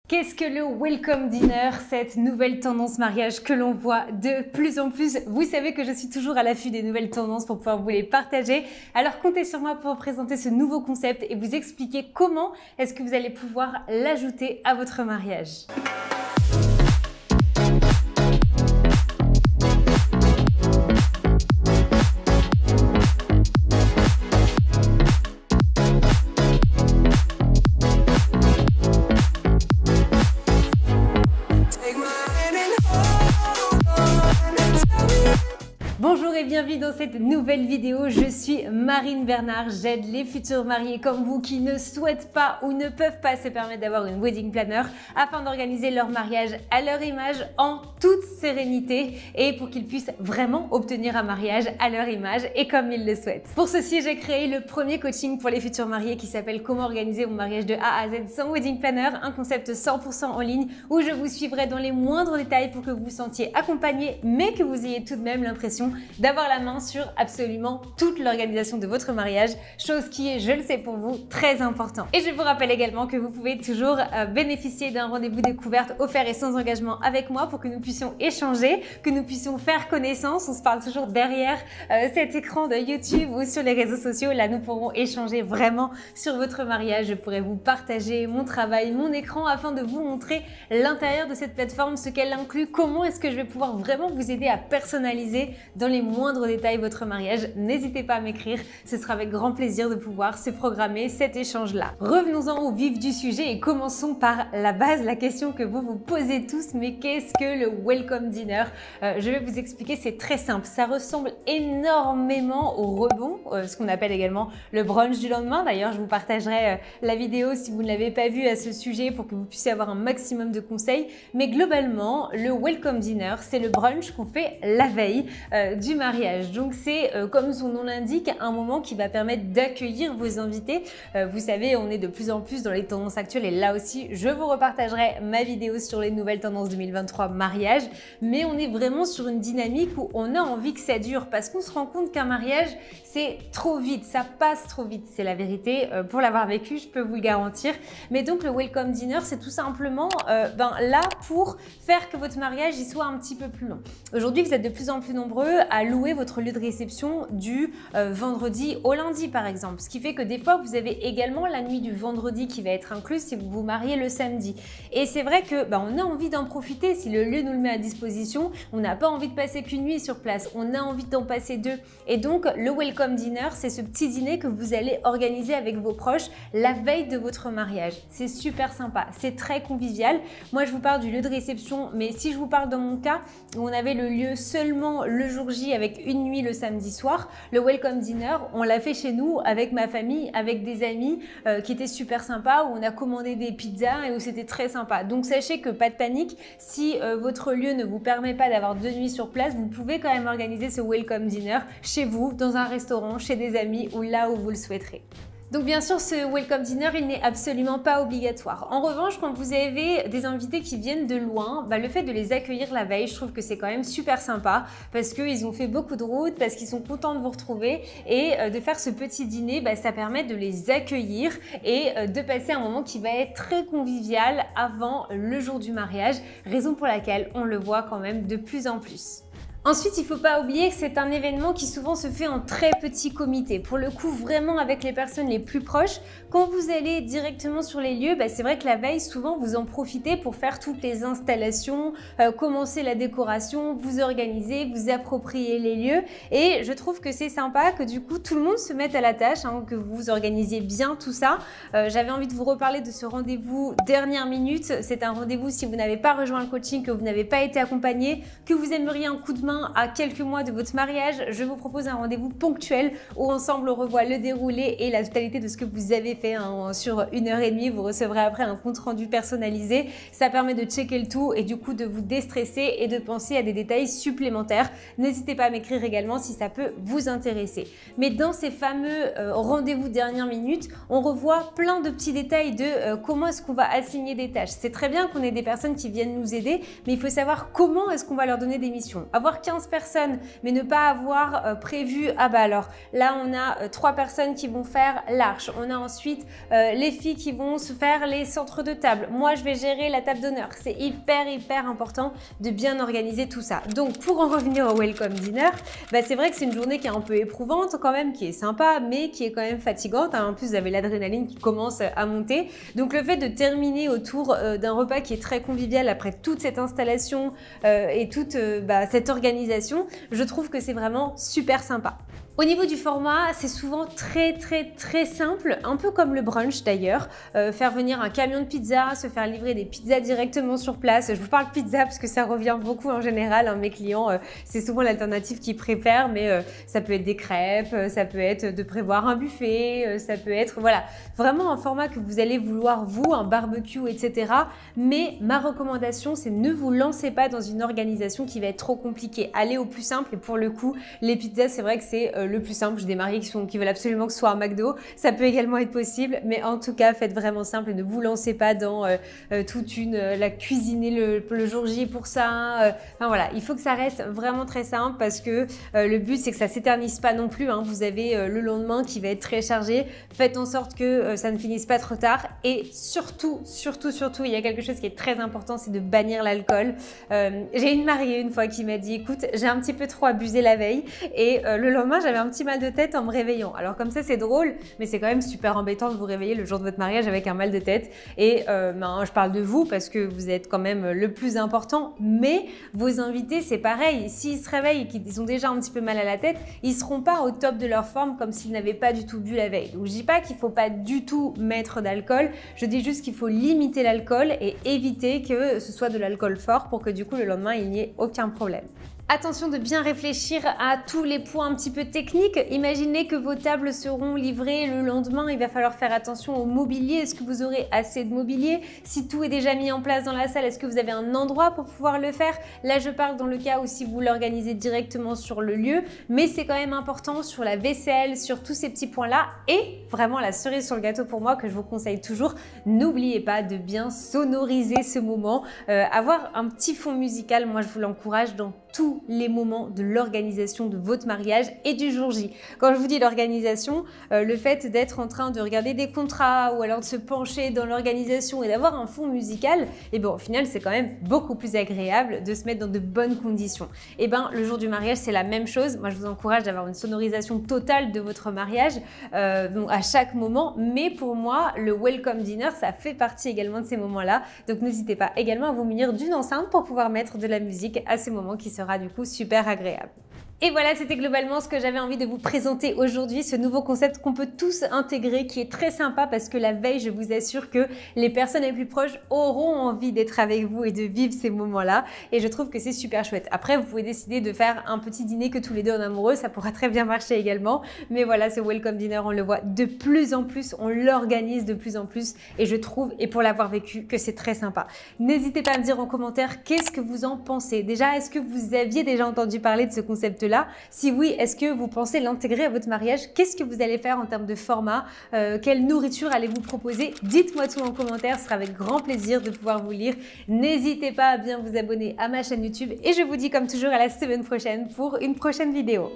Qu'est-ce que le Welcome Dinner, cette nouvelle tendance mariage que l'on voit de plus en plus? Vous savez que je suis toujours à l'affût des nouvelles tendances pour pouvoir vous les partager. Alors comptez sur moi pour vous présenter ce nouveau concept et vous expliquer comment est-ce que vous allez pouvoir l'ajouter à votre mariage. Bonjour et bienvenue dans cette nouvelle vidéo. Je suis Marine Bernard. J'aide les futurs mariés comme vous qui ne souhaitent pas ou ne peuvent pas se permettre d'avoir une wedding planner afin d'organiser leur mariage à leur image en toute sérénité et pour qu'ils puissent vraiment obtenir un mariage à leur image et comme ils le souhaitent. Pour ceci, j'ai créé le premier coaching pour les futurs mariés qui s'appelle Comment organiser mon mariage de A à Z sans wedding planner, un concept 100% en ligne où je vous suivrai dans les moindres détails pour que vous vous sentiez accompagné mais que vous ayez tout de même l'impression d'avoir la main sur absolument toute l'organisation de votre mariage, chose qui est, je le sais pour vous, très important. Et je vous rappelle également que vous pouvez toujours bénéficier d'un rendez-vous découverte offert et sans engagement avec moi pour que nous puissions échanger, que nous puissions faire connaissance. On se parle toujours derrière cet écran de YouTube ou sur les réseaux sociaux. Là, nous pourrons échanger vraiment sur votre mariage. Je pourrai vous partager mon travail, mon écran afin de vous montrer l'intérieur de cette plateforme, ce qu'elle inclut, comment est-ce que je vais pouvoir vraiment vous aider à personnaliser dans les moindres détails votre mariage. N'hésitez pas à m'écrire, ce sera avec grand plaisir de pouvoir se programmer cet échange-là. Revenons-en au vif du sujet et commençons par la base, la question que vous vous posez tous, mais qu'est-ce que le Welcome Dinner? Je vais vous expliquer, c'est très simple. Ça ressemble énormément au rebond, ce qu'on appelle également le brunch du lendemain. D'ailleurs, je vous partagerai la vidéo si vous ne l'avez pas vue à ce sujet pour que vous puissiez avoir un maximum de conseils. Mais globalement, le Welcome Dinner, c'est le brunch qu'on fait la veille du mariage. Donc c'est comme son nom l'indique, un moment qui va permettre d'accueillir vos invités. Vous savez, on est de plus en plus dans les tendances actuelles et là aussi, je vous repartagerai ma vidéo sur les nouvelles tendances 2023 mariage. Mais on est vraiment sur une dynamique où on a envie que ça dure parce qu'on se rend compte qu'un mariage, c'est trop vite, ça passe trop vite. C'est la vérité. Pour l'avoir vécu, je peux vous le garantir. Mais donc le Welcome Dinner, c'est tout simplement là pour faire que votre mariage y soit un petit peu plus long. Aujourd'hui, vous êtes de plus en plus nombreux à louer votre lieu de réception du vendredi au lundi par exemple. Ce qui fait que des fois vous avez également la nuit du vendredi qui va être incluse si vous vous mariez le samedi. Et c'est vrai que on a envie d'en profiter si le lieu nous le met à disposition. On n'a pas envie de passer qu'une nuit sur place, on a envie d'en passer deux. Et donc le Welcome Dinner, c'est ce petit dîner que vous allez organiser avec vos proches la veille de votre mariage. C'est super sympa, c'est très convivial. Moi je vous parle du lieu de réception, mais si je vous parle dans mon cas où on avait le lieu seulement le jour J avec une nuit le samedi soir, le Welcome Dinner, on l'a fait chez nous avec ma famille, avec des amis qui étaient super sympas, où on a commandé des pizzas et où c'était très sympa. Donc sachez que pas de panique, si votre lieu ne vous permet pas d'avoir 2 nuits sur place, vous pouvez quand même organiser ce Welcome Dinner chez vous, dans un restaurant, chez des amis ou là où vous le souhaiterez. Donc bien sûr, ce Welcome Dinner, il n'est absolument pas obligatoire. En revanche, quand vous avez des invités qui viennent de loin, le fait de les accueillir la veille, je trouve que c'est quand même super sympa parce qu'ils ont fait beaucoup de route, parce qu'ils sont contents de vous retrouver et de faire ce petit dîner, ça permet de les accueillir et de passer un moment qui va être très convivial avant le jour du mariage, raison pour laquelle on le voit quand même de plus en plus. Ensuite, il ne faut pas oublier que c'est un événement qui souvent se fait en très petit comité. Pour le coup, vraiment avec les personnes les plus proches. Quand vous allez directement sur les lieux, c'est vrai que la veille, souvent, vous en profitez pour faire toutes les installations, commencer la décoration, vous organiser, vous approprier les lieux. Et je trouve que c'est sympa que du coup, tout le monde se mette à la tâche, que vous organisiez bien tout ça. J'avais envie de vous reparler de ce rendez-vous dernière minute. C'est un rendez-vous si vous n'avez pas rejoint le coaching, que vous n'avez pas été accompagné, que vous aimeriez un coup de main à quelques mois de votre mariage, je vous propose un rendez-vous ponctuel où ensemble on revoit le déroulé et la totalité de ce que vous avez fait sur 1h30. Vous recevrez après un compte rendu personnalisé. Ça permet de checker le tout et du coup de vous déstresser et de penser à des détails supplémentaires. N'hésitez pas à m'écrire également si ça peut vous intéresser. Mais dans ces fameux rendez-vous dernière minute, on revoit plein de petits détails de comment est-ce qu'on va assigner des tâches. C'est très bien qu'on ait des personnes qui viennent nous aider, mais il faut savoir comment est-ce qu'on va leur donner des missions. Avoir avoir 15 personnes, mais ne pas avoir prévu, ah bah alors là on a 3 personnes qui vont faire l'arche, on a ensuite les filles qui vont se faire les centres de table, moi je vais gérer la table d'honneur. C'est hyper important de bien organiser tout ça. Donc pour en revenir au welcome dinner, bah, c'est vrai que c'est une journée qui est un peu éprouvante quand même, qui est sympa, mais qui est quand même fatigante. En plus, vous avez l'adrénaline qui commence à monter. Donc le fait de terminer autour d'un repas qui est très convivial après toute cette installation et toute cette organisation, je trouve que c'est vraiment super sympa. Au niveau du format, c'est souvent très simple, un peu comme le brunch d'ailleurs. Faire venir un camion de pizza, se faire livrer des pizzas directement sur place. Je vous parle pizza parce que ça revient beaucoup en général. Hein, mes clients, c'est souvent l'alternative qu'ils préfèrent, mais ça peut être des crêpes, ça peut être de prévoir un buffet, ça peut être voilà, vraiment un format que vous allez vouloir vous, un barbecue, etc. Mais ma recommandation, c'est ne vous lancez pas dans une organisation qui va être trop compliquée. Allez au plus simple et pour le coup, les pizzas, c'est vrai que c'est le plus simple. J'ai des mariés qui veulent absolument que ce soit un McDo. Ça peut également être possible, mais en tout cas, faites vraiment simple et ne vous lancez pas dans la cuisiner le jour J pour ça. Enfin voilà, il faut que ça reste vraiment très simple parce que le but, c'est que ça s'éternise pas non plus. Hein. Vous avez le lendemain qui va être très chargé. Faites en sorte que ça ne finisse pas trop tard et surtout, il y a quelque chose qui est très important, c'est de bannir l'alcool. J'ai une mariée une fois qui m'a dit, écoute, j'ai un petit peu trop abusé la veille et le lendemain, j'avais un petit mal de tête en me réveillant. Alors comme ça, c'est drôle, mais c'est quand même super embêtant de vous réveiller le jour de votre mariage avec un mal de tête. Et je parle de vous parce que vous êtes quand même le plus important, mais vos invités, c'est pareil. S'ils se réveillent et qu'ils ont déjà un petit peu mal à la tête, ils seront pas au top de leur forme comme s'ils n'avaient pas du tout bu la veille. Donc je dis pas qu'il faut pas du tout mettre d'alcool, je dis juste qu'il faut limiter l'alcool et éviter que ce soit de l'alcool fort pour que du coup le lendemain, il n'y ait aucun problème. Attention de bien réfléchir à tous les points un petit peu techniques. Imaginez que vos tables seront livrées le lendemain. Il va falloir faire attention au mobilier. Est-ce que vous aurez assez de mobilier? Si tout est déjà mis en place dans la salle, est-ce que vous avez un endroit pour pouvoir le faire? Là, je parle dans le cas où si vous l'organisez directement sur le lieu, mais c'est quand même important sur la vaisselle, sur tous ces petits points-là. Et vraiment la cerise sur le gâteau pour moi que je vous conseille toujours, n'oubliez pas de bien sonoriser ce moment. Avoir un petit fond musical, moi je vous l'encourage dans tous les moments de l'organisation de votre mariage et du jour J. Quand je vous dis l'organisation, le fait d'être en train de regarder des contrats ou alors de se pencher dans l'organisation et d'avoir un fond musical, et bien au final c'est quand même beaucoup plus agréable de se mettre dans de bonnes conditions. Et bien le jour du mariage c'est la même chose. Moi je vous encourage d'avoir une sonorisation totale de votre mariage donc à chaque moment, mais pour moi le welcome dinner ça fait partie également de ces moments-là. Donc n'hésitez pas également à vous munir d'une enceinte pour pouvoir mettre de la musique à ces moments qui sera du coup super agréable. Et voilà, c'était globalement ce que j'avais envie de vous présenter aujourd'hui, ce nouveau concept qu'on peut tous intégrer, qui est très sympa parce que la veille, je vous assure que les personnes les plus proches auront envie d'être avec vous et de vivre ces moments-là. Et je trouve que c'est super chouette. Après, vous pouvez décider de faire un petit dîner que tous les deux en amoureux, ça pourra très bien marcher également. Mais voilà, ce welcome dinner, on le voit de plus en plus, on l'organise de plus en plus et je trouve, et pour l'avoir vécu, que c'est très sympa. N'hésitez pas à me dire en commentaire qu'est-ce que vous en pensez. Déjà, est-ce que vous aviez déjà entendu parler de ce concept-là? Si oui, est-ce que vous pensez l'intégrer à votre mariage? Qu'est-ce que vous allez faire en termes de format? Quelle nourriture allez-vous proposer? Dites-moi tout en commentaire, ce sera avec grand plaisir de pouvoir vous lire. N'hésitez pas à bien vous abonner à ma chaîne YouTube et je vous dis comme toujours à la semaine prochaine pour une prochaine vidéo.